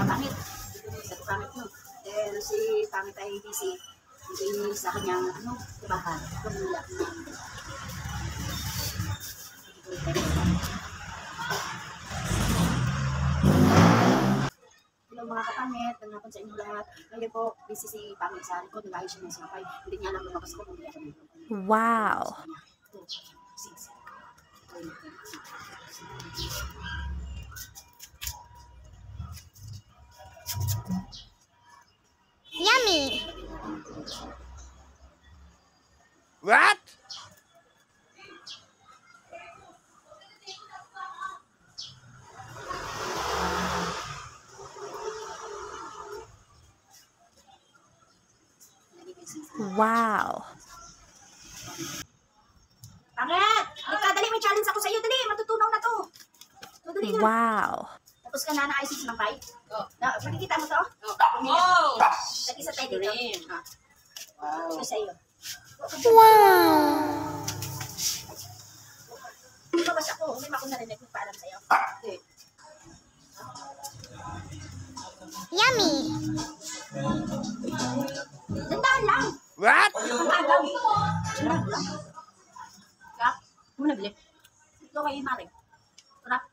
pangit. Sa pangit mo. Dahil si pangit ay busy. Hindi sa kanyang trabahan. Pamilya. Hello mga kapangit, nangapon sa inyo lahat. Ngayon po, busy si pangit sa likod. Nag-ayos siya ng sapay. Hindi niya alam lumabas ko kung hindi ako nito. Wow! Yummy! What? Wow! Pangit! Dali, may challenge ako sa iyo. Dali, matutunaw na to. Dali na. Wow! Tapos ka na na-IC ng pie? Oo. Makikita mo to? Oh! Nag-isa tayo dito. Wow. Ito sa iyo. Wow! Lumabas ako. Hindi mo ako narinig kung paalam sa iyo. Yummy! Dandahan lang. What? Kumagaw. Sarap lang. Kap? Ano nabili? Ito kay Mari. Sarap.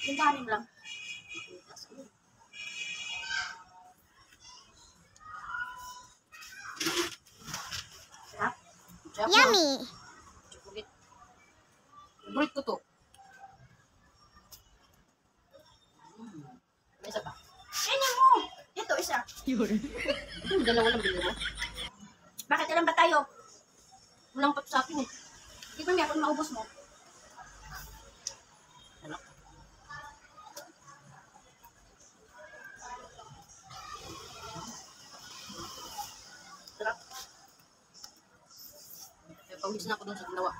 Dandahanin mo lang. Sarap. Yummy! Favorite ko to. May isa pa. Yan mo. Ito, isa. Dalawa lang bilhin mo. Bakit ilan ba tayo? Walang pat sa akin eh. Hindi ko niya kung maubos mo. Ano? Sarap. Pawis na ako dun sa ginawa.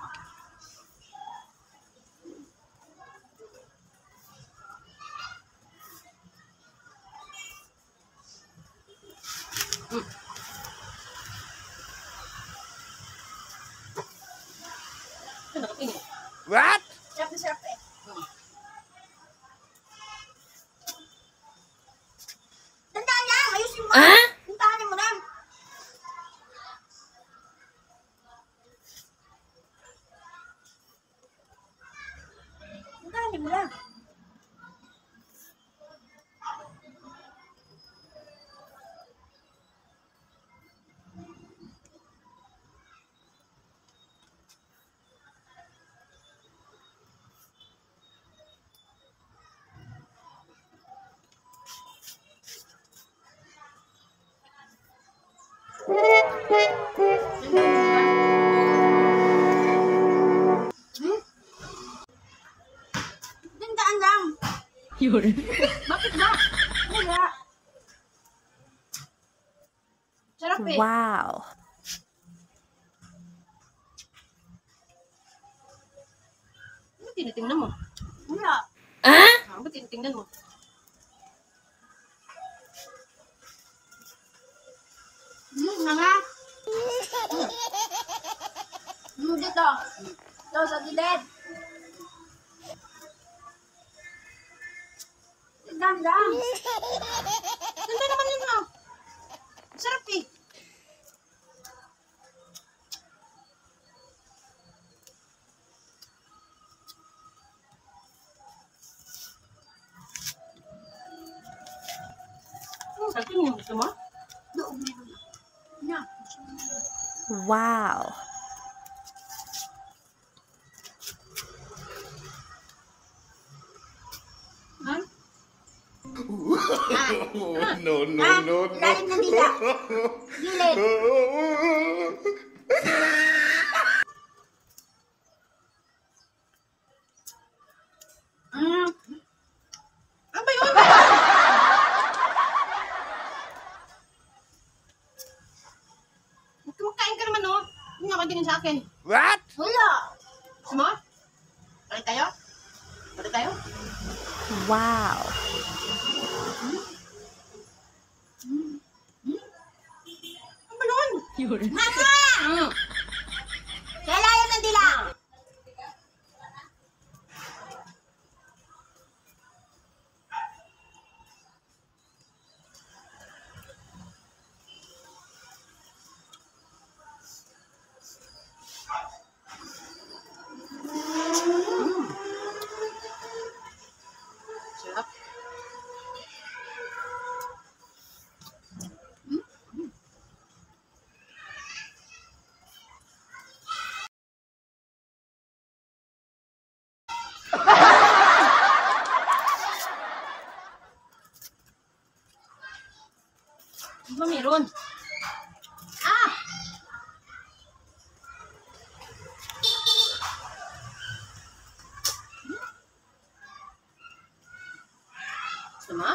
Nakatingin. What? Sarap na sarap eh. Tandaan lang! Ayusin mo! Puntahanin mo lang! Puntahanin mo lang! Tandaan lang! Bakit ba? Wala. Sarap eh. Wow! Ano tinitingnan mo? Wala. Ano ba tinitingnan mo? Nga nga. Dito. Ito sa gilid. Tandaan lang. Ganda naman yun ah. Sarap eh. Sarap yun yung gusto mo? Doon meron na. Wow! Ha? No, no, no, Ilalim ng dila. Gilid. Ano ba yun? Kumakain ka naman oh. Hindi nga kainin sa akin. What? Wala. Gusto mo? Balik tayo? Balik tayo? Wow! Ano ba yun? Mama! Sa ilalim ng dila. Ano ba meron? Ah! Gusto mo?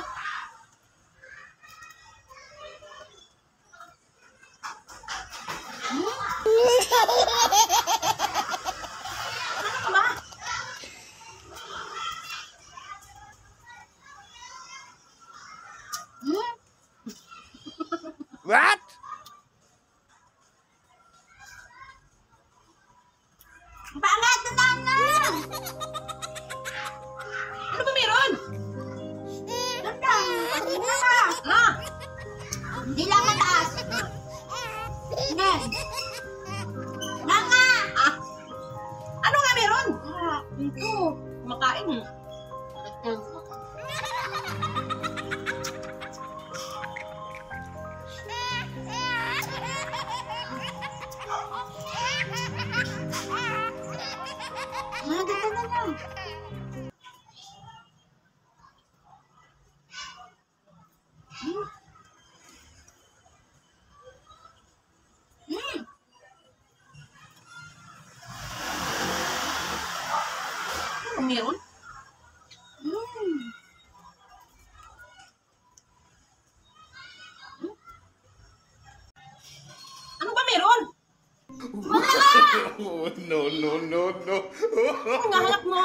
Ano ka ba? What? Bangat na lang! Ano ba meron? Tandang! Pagkina ka! Ah! Hindi lang mataas! Nen! Nanga! Ah! Ano nga meron? Ah, Ito. Kumakain. Naganda na lang! Ano meron? Ano ba meron? Oh, no, no, no, no. Ano nga hanap mo?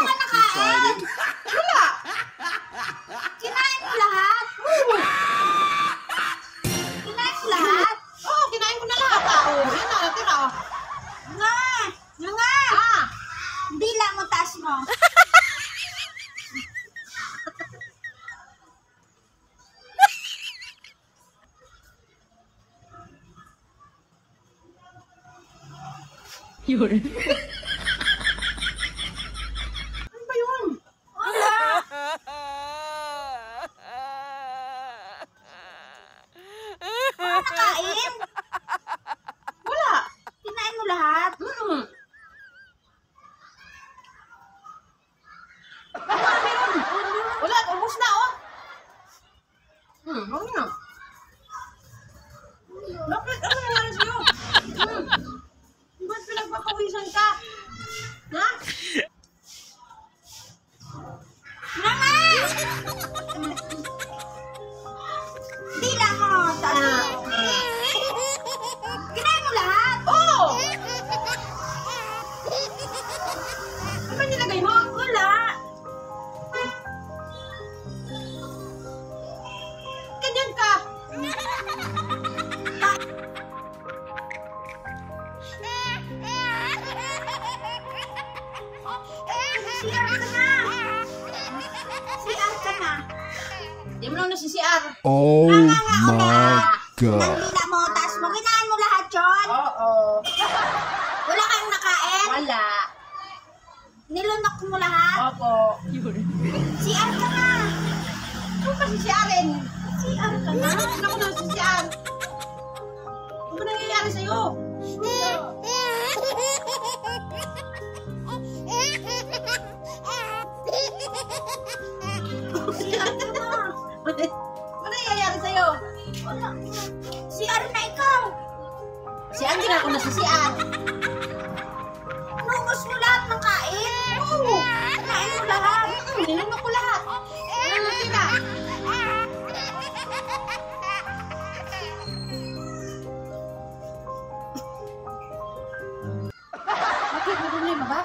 Excited. Kinain mo lahat! Kinain mo lahat! Oo, kinain ko na lahat. Oo, yan na, natira. Nga! Nga! Ah! Hindi lang mo taas mo. Ano ba yun? Wala! Wala nakain? Wala. Kinain mo lahat? Mm. Ano nga meron? Wala, ubos na, oh. Huwag na. Bakit? Ano nangyari sa'yo? Ba't pinagpapawisan ka? Ha? Nga! Hindi lang mo taas mo. Kinain mo lahat? Oo! Ano ba nilagay mo? Wala! Ganyan ka. CR ka na! CR ka na! Di mo lang nasisiar. Oh my God. Nandila mo, taas mo. Kinain mo lahat yun? Oo. Wala kang nakain? Wala. Nilunok mo lahat? Opo. CR ka na! Ano pa sisiarin? CR ka na? Ano ko nasisiar? Ano ba nangyayari sa'yo? CR ka na! Ano nangyayari sa'yo? Wala. CR na ikaw! Si Andy na ako nasisiar. Nubos mo lahat ng kain? Oo! Kain mo lahat! Nilunok ko lahat. Ano natira? Bakit? May problema ba?